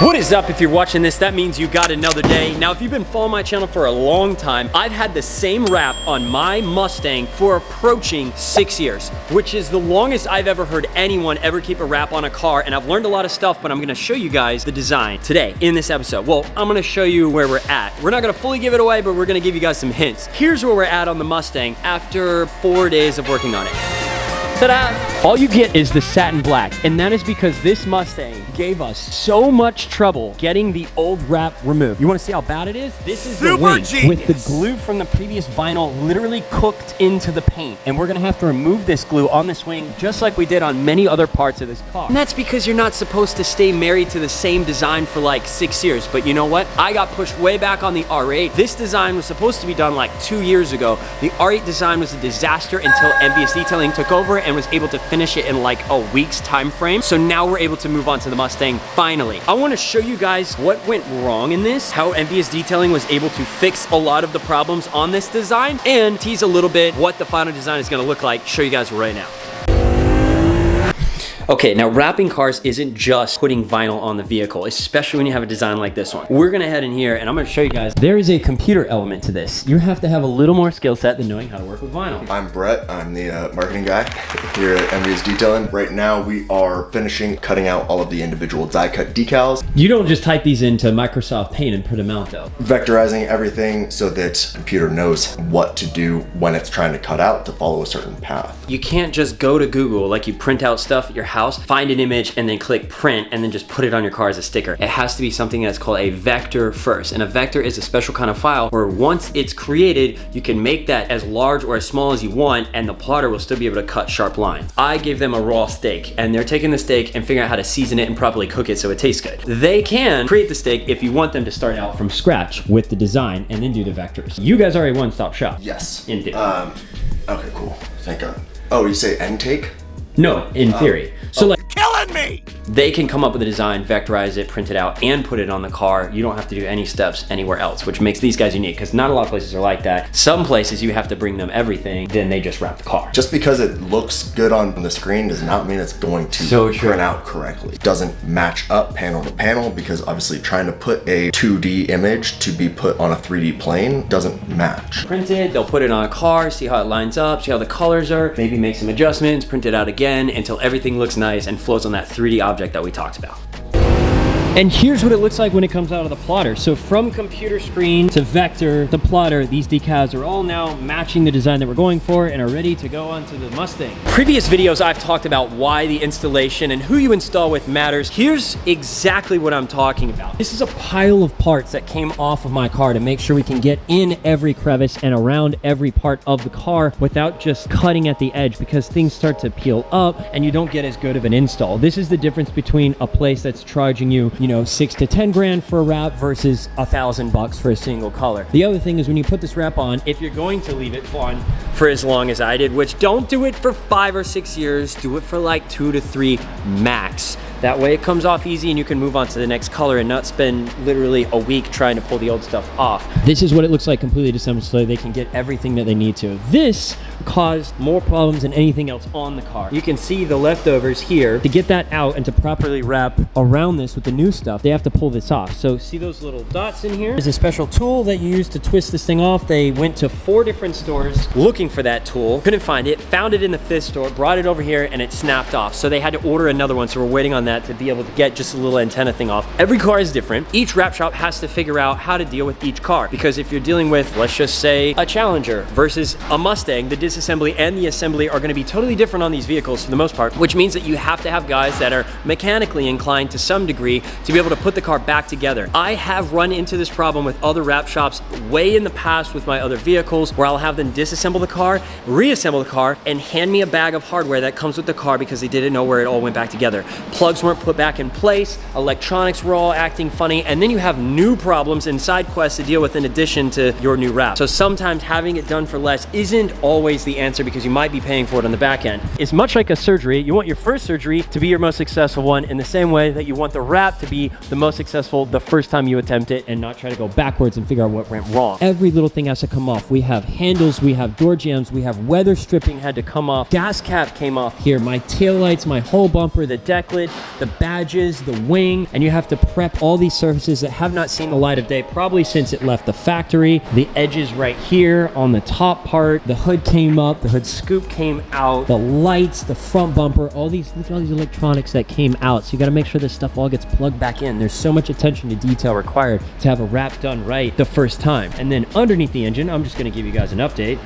What is up? If you're watching this, that means you got another day. Now, if you've been following my channel for a long time, I've had the same wrap on my Mustang for approaching 6 years, which is the longest I've ever heard anyone ever keep a wrap on a car. And I've learned a lot of stuff, but I'm gonna show you guys the design today in this episode. Well, I'm gonna show you where we're at. We're not gonna fully give it away, but we're gonna give you guys some hints. Here's where we're at on the Mustang after 4 days of working on it. Ta-da! All you get is the satin black, and that is because this Mustang gave us so much trouble getting the old wrap removed. You want to see how bad it is? This is the wing with the glue from the previous vinyl literally cooked into the paint, and we're gonna have to remove this glue on this wing just like we did on many other parts of this car. And that's because you're not supposed to stay married to the same design for like 6 years, but you know what? I got pushed way back on the R8. This design was supposed to be done like 2 years ago. The R8 design was a disaster until Envious Detailing took over and was able to finish it in like a week's time frame. So now we're able to move on to the Mustang finally. I want to show you guys what went wrong in this, how Envious Detailing was able to fix a lot of the problems on this design, and tease a little bit what the final design is going to look like. Show you guys right now. Okay, now wrapping cars isn't just putting vinyl on the vehicle, especially when you have a design like this one. We're gonna head in here and I'm gonna show you guys, there is a computer element to this. You have to have a little more skill set than knowing how to work with vinyl. I'm Brett, I'm the marketing guy here at Envious Detailing. Right now we are finishing cutting out all of the individual die cut decals. You don't just type these into Microsoft Paint and put them out though. Vectorizing everything so that the computer knows what to do when it's trying to cut out to follow a certain path. You can't just go to Google like you print out stuff at your house, find an image and then click print and then just put it on your car as a sticker. It has to be something that's called a vector first. And a vector is a special kind of file where once it's created, you can make that as large or as small as you want and the plotter will still be able to cut sharp lines. I gave them a raw steak and they're taking the steak and figuring out how to season it and properly cook it so it tastes good. They can create the steak if you want them to start out from scratch with the design and then do the vectors. You guys are a one-stop shop. Yes. In theory. Okay, cool. Thank God. Oh, you say end take? No, in theory. So like, killing me! they can come up with a design, vectorize it, print it out, and put it on the car. You don't have to do any steps anywhere else, which makes these guys unique, because not a lot of places are like that. Some places you have to bring them everything, then they just wrap the car. Just because it looks good on the screen does not mean it's going to print out correctly. It doesn't match up panel to panel, because obviously trying to put a 2D image to be put on a 3D plane doesn't match. Print it, they'll put it on a car, see how it lines up, see how the colors are, maybe make some adjustments, print it out again until everything looks nice and floats on that 3D object that we talked about. And here's what it looks like when it comes out of the plotter. So from computer screen to vector to plotter, these decals are all now matching the design that we're going for and are ready to go onto the Mustang. Previous videos I've talked about why the installation and who you install with matters. Here's exactly what I'm talking about. This is a pile of parts that came off of my car to make sure we can get in every crevice and around every part of the car without just cutting at the edge, because things start to peel up and you don't get as good of an install. This is the difference between a place that's charging you know, 6 to 10 grand for a wrap versus $1,000 for a single color. The other thing is when you put this wrap on, if you're going to leave it on for as long as I did, which don't do it for 5 or 6 years, do it for like 2 to 3 max. That way it comes off easy and you can move on to the next color and not spend literally a week trying to pull the old stuff off. This is what it looks like completely disassembled so they can get everything that they need to. This caused more problems than anything else on the car. You can see the leftovers here. To get that out and to properly wrap around this with the new stuff, they have to pull this off. So see those little dots in here? There's a special tool that you use to twist this thing off. They went to 4 different stores looking for that tool, couldn't find it, found it in the 5th store, brought it over here and it snapped off. So they had to order another one, so we're waiting on that to be able to get just a little antenna thing off. Every car is different. Each wrap shop has to figure out how to deal with each car, because if you're dealing with, let's just say, a Challenger versus a Mustang, the disassembly and the assembly are going to be totally different on these vehicles for the most part, which means that you have to have guys that are mechanically inclined to some degree to be able to put the car back together. I have run into this problem with other wrap shops way in the past with my other vehicles, where I'll have them disassemble the car, reassemble the car, and hand me a bag of hardware that comes with the car because they didn't know where it all went back together. Plugs weren't put back in place, electronics were all acting funny, and then you have new problems and side quests to deal with in addition to your new wrap. So sometimes having it done for less isn't always the answer, because you might be paying for it on the back end. It's much like a surgery. You want your first surgery to be your most successful one in the same way that you want the wrap to be the most successful the first time you attempt it, and not try to go backwards and figure out what went wrong. Every little thing has to come off. We have handles, we have door jambs, we have weather stripping had to come off. Gas cap came off here, my taillights, my whole bumper, the deck lid, the badges, the wing, and you have to prep all these surfaces that have not seen the light of day probably since it left the factory. The edges right here on the top part, the hood came up, the hood scoop came out, the lights, the front bumper, all these, look at all these electronics that came out. So you got to make sure this stuff all gets plugged back in. There's so much attention to detail required to have a wrap done right the first time. And then underneath the engine, I'm just going to give you guys an update.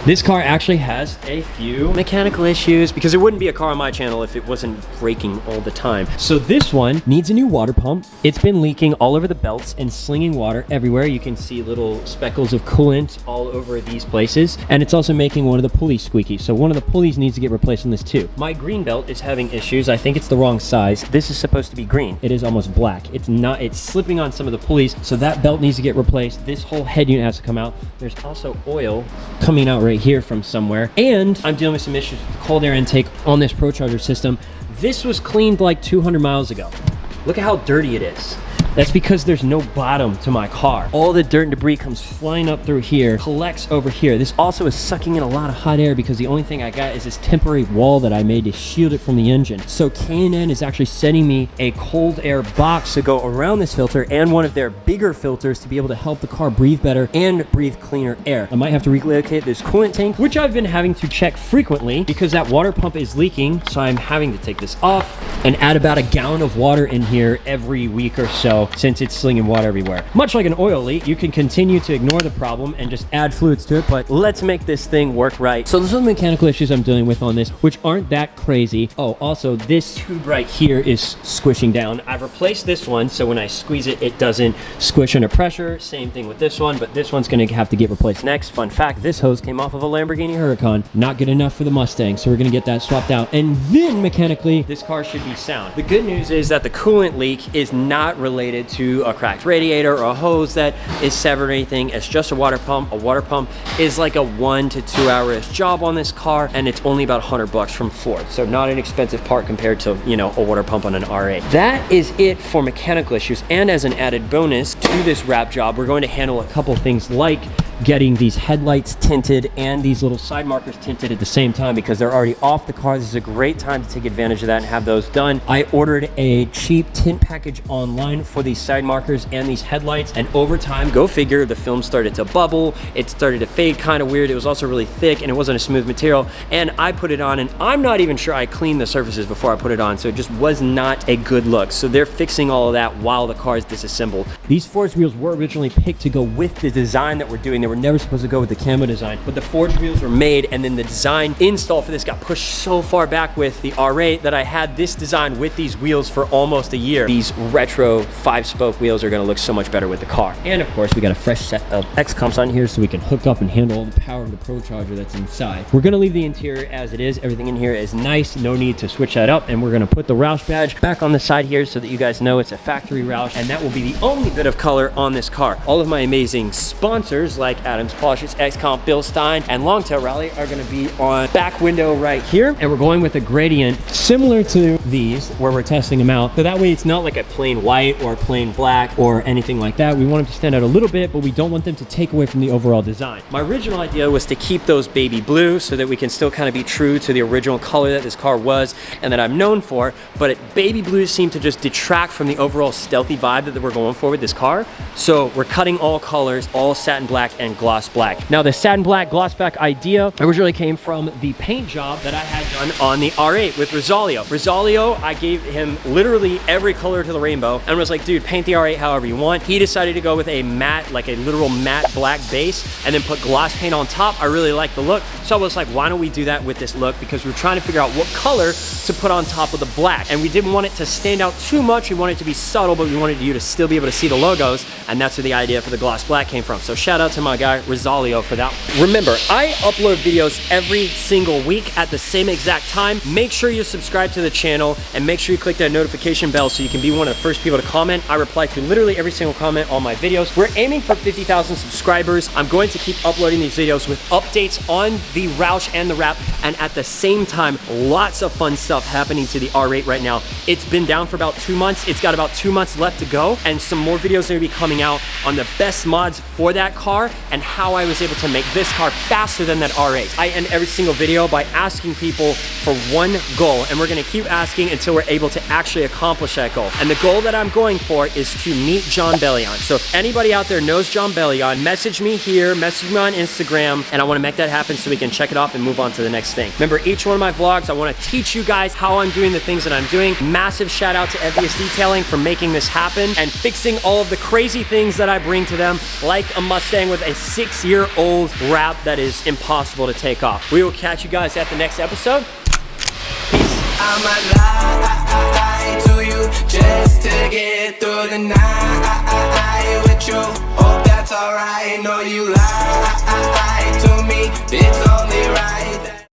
This car actually has a few mechanical issues because it wouldn't be a car on my channel if it wasn't breaking all the time. So this one needs a new water pump. It's been leaking all over the belts and slinging water everywhere. You can see little speckles of coolant all over these places. And it's also making one of the pulleys squeaky. So one of the pulleys needs to get replaced on this too. My green belt is having issues. I think it's the wrong size. This is supposed to be green. It is almost black. It's not, it's slipping on some of the pulleys. So that belt needs to get replaced. This whole head unit has to come out. There's also oil coming out right here from somewhere, and I'm dealing with some issues with the cold air intake on this ProCharger system. This was cleaned like 200 miles ago. Look at how dirty it is. That's because there's no bottom to my car. All the dirt and debris comes flying up through here, collects over here. This also is sucking in a lot of hot air because the only thing I got is this temporary wall that I made to shield it from the engine. So K&N is actually sending me a cold air box to go around this filter and one of their bigger filters to be able to help the car breathe better and breathe cleaner air. I might have to relocate this coolant tank, which I've been having to check frequently because that water pump is leaking. So I'm having to take this off and add about a gallon of water in here every week or so, since it's slinging water everywhere. Much like an oil leak, you can continue to ignore the problem and just add fluids to it, but let's make this thing work right. So there's some mechanical issues I'm dealing with on this, which aren't that crazy. Oh, also this tube right here is squishing down. I've replaced this one, so when I squeeze it, it doesn't squish under pressure. Same thing with this one, but this one's gonna have to get replaced next. Fun fact, this hose came off of a Lamborghini Huracan. Not good enough for the Mustang, so we're gonna get that swapped out. And then mechanically, this car should be sound. The good news is that the coolant leak is not related to a cracked radiator or a hose that is severed or anything. It's just a water pump. A water pump is like a 1 to 2 hour-ish job on this car, and it's only about 100 bucks from Ford. So not an expensive part compared to, you know, a water pump on an R8. That is it for mechanical issues. And as an added bonus to this wrap job, we're going to handle a couple things like getting these headlights tinted and these little side markers tinted at the same time because they're already off the car. This is a great time to take advantage of that and have those done. I ordered a cheap tint package online for these side markers and these headlights, and over time, go figure, the film started to bubble, it started to fade kind of weird. It was also really thick and it wasn't a smooth material, and I put it on and I'm not even sure I cleaned the surfaces before I put it on, so it just was not a good look. So they're fixing all of that while the car is disassembled. These forged wheels were originally picked to go with the design that we're doing. They were never supposed to go with the camo design, but the forged wheels were made, and then the design install for this got pushed so far back with the R8 that I had this design with these wheels for almost a year. These retro 5-spoke wheels are gonna look so much better with the car. And of course, we got a fresh set of X-Comps on here so we can hook up and handle all the power of the ProCharger that's inside. We're gonna leave the interior as it is. Everything in here is nice, no need to switch that up, and we're gonna put the Roush badge back on the side here so that you guys know it's a factory Roush, and that will be the only bit of color on this car. All of my amazing sponsors like Adams Polishes, X-Comp, Bill Stein, and Longtail Rally are gonna be on back window right here, and we're going with a gradient similar to these where we're testing them out, so that way it's not like a plain white or plain black or anything like that. We want them to stand out a little bit, but we don't want them to take away from the overall design. My original idea was to keep those baby blue so that we can still kind of be true to the original color that this car was and that I'm known for, but baby blues seem to just detract from the overall stealthy vibe that we're going for with this car. So we're cutting all colors, all satin black and gloss black. Now the satin black gloss black idea originally came from the paint job that I had done on the R8 with Rosalio. Rosalio, I gave him literally every color to the rainbow and was like, dude, paint the R8 however you want. He decided to go with a matte, like a literal matte black base and then put gloss paint on top. I really like the look. So I was like, why don't we do that with this look? Because we're trying to figure out what color to put on top of the black. And we didn't want it to stand out too much. We wanted it to be subtle, but we wanted you to still be able to see the logos. And that's where the idea for the gloss black came from. So shout out to my guy, Rosalio, for that. Remember, I upload videos every single week at the same exact time. Make sure you subscribe to the channel and make sure you click that notification bell so you can be one of the first people to comment. I reply to literally every single comment on my videos. We're aiming for 50,000 subscribers. I'm going to keep uploading these videos with updates on the Roush and the Wrap, and at the same time, lots of fun stuff happening to the R8 right now. It's been down for about 2 months. It's got about 2 months left to go, and some more videos are gonna be coming out on the best mods for that car and how I was able to make this car faster than that R8. I end every single video by asking people for one goal, and we're gonna keep asking until we're able to actually accomplish that goal. And the goal that I'm going for is to meet John Bellion. So if anybody out there knows John Bellion, message me here, message me on Instagram, and I wanna make that happen so we can check it off and move on to the next thing. Remember, each one of my vlogs, I wanna teach you guys how I'm doing the things that I'm doing. Massive shout out to Envious Detailing for making this happen and fixing all of the crazy things that I bring to them, like a Mustang with a 6-year-old wrap that is impossible to take off. We will catch you guys at the next episode. Peace. I'ma lie to you just to get through the night with you. Hope that's alright. No, you lie to me. It's